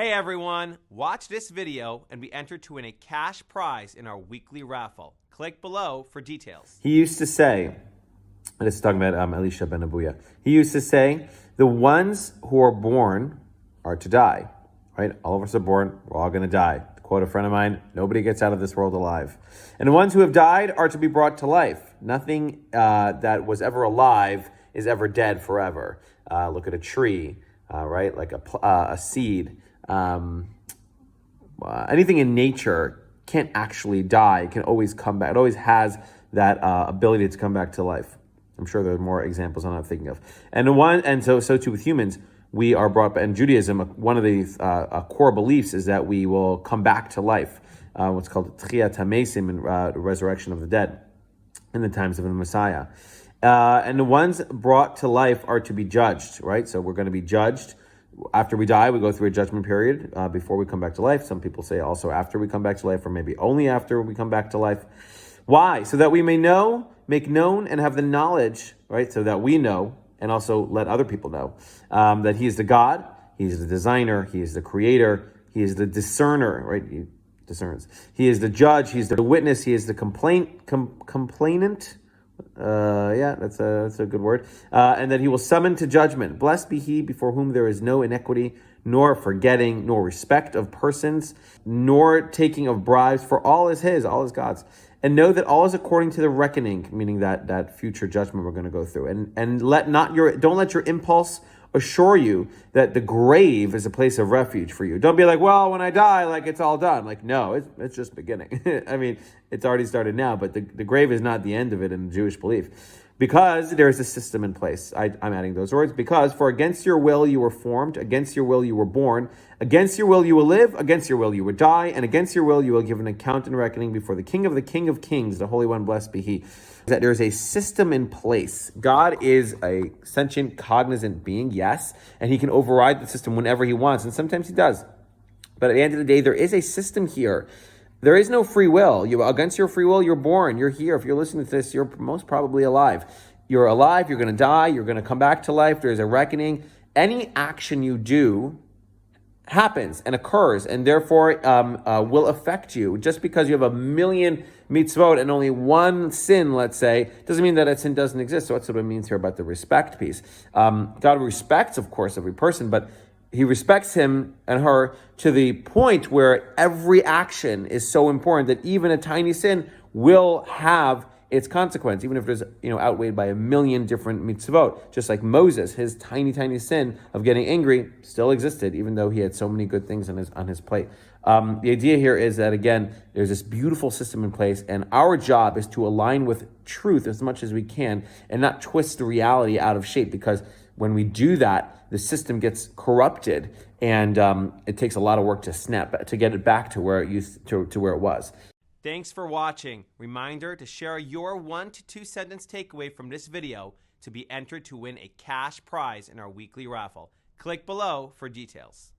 Hey everyone, watch this video and be entered to win a cash prize in our weekly raffle. Click below for details. He used to say, this is talking about Elisha ben Abuya. He used to say, the ones who are born are to die, right? All of us are born, we're all going to die. To quote a friend of mine, nobody gets out of this world alive. And the ones who have died are to be brought to life. Nothing that was ever alive is ever dead forever. Look at a tree, right? Like a seed. Anything in nature can't actually die. It can always come back. It always has that ability to come back to life. I'm sure there are more examples I'm not thinking of. And so too with humans, we are brought back. In Judaism, one of the core beliefs is that we will come back to life. What's called Tchiyat HaMesim, the resurrection of the dead, in the times of the Messiah. And the ones brought to life are to be judged, right? So we're going to be judged. After we die, we go through a judgment period before we come back to life. Some people say also after we come back to life, or maybe only after we come back to life. Why? So that we may know, make known, and have the knowledge, right? So that we know, and also let other people know that He is the God, He is the designer, He is the creator, He is the discerner, right? He discerns. He is the judge, He is the witness, He is the complainant. That's a good word. And that He will summon to judgment. Blessed be He before whom there is no iniquity, nor forgetting, nor respect of persons, nor taking of bribes, for all is His, all is God's. And know that all is according to the reckoning, meaning that future judgment we're going to go through. And don't let your impulse assure you that the grave is a place of refuge for you. Don't be like, well, when I die, like it's all done. Like, no, it's just beginning. I mean, it's already started now, but the grave is not the end of it in Jewish belief. Because there is a system in place. I'm adding those words. Because for against your will you were formed, against your will you were born, against your will you will live, against your will you will die, and against your will you will give an account and reckoning before the King of Kings, the Holy One, blessed be He. That there is a system in place. God is a sentient, cognizant being, yes, and He can override the system whenever He wants, and sometimes He does. But at the end of the day, there is a system here. There is no free will. Against your free will, you're born. You're here. If you're listening to this, you're most probably alive. You're alive. You're going to die. You're going to come back to life. There's a reckoning. Any action you do happens and occurs, and therefore will affect you. Just because you have a million mitzvot and only one sin, let's say, doesn't mean that that sin doesn't exist. So that's what it means here about the respect piece. God respects, of course, every person, but He respects him and her to the point where every action is so important that even a tiny sin will have its consequence, even if it is outweighed by a million different mitzvot. Just like Moses, his tiny sin of getting angry still existed, even though he had so many good things on his plate. The idea here is that, again, there's this beautiful system in place, and our job is to align with truth as much as we can and not twist the reality out of shape, because when we do that, the system gets corrupted, and it takes a lot of work to get it back to where it used to where it was. Thanks for watching. Reminder to share your 1 to 2 sentence takeaway from this video to be entered to win a cash prize in our weekly raffle. Click below for details.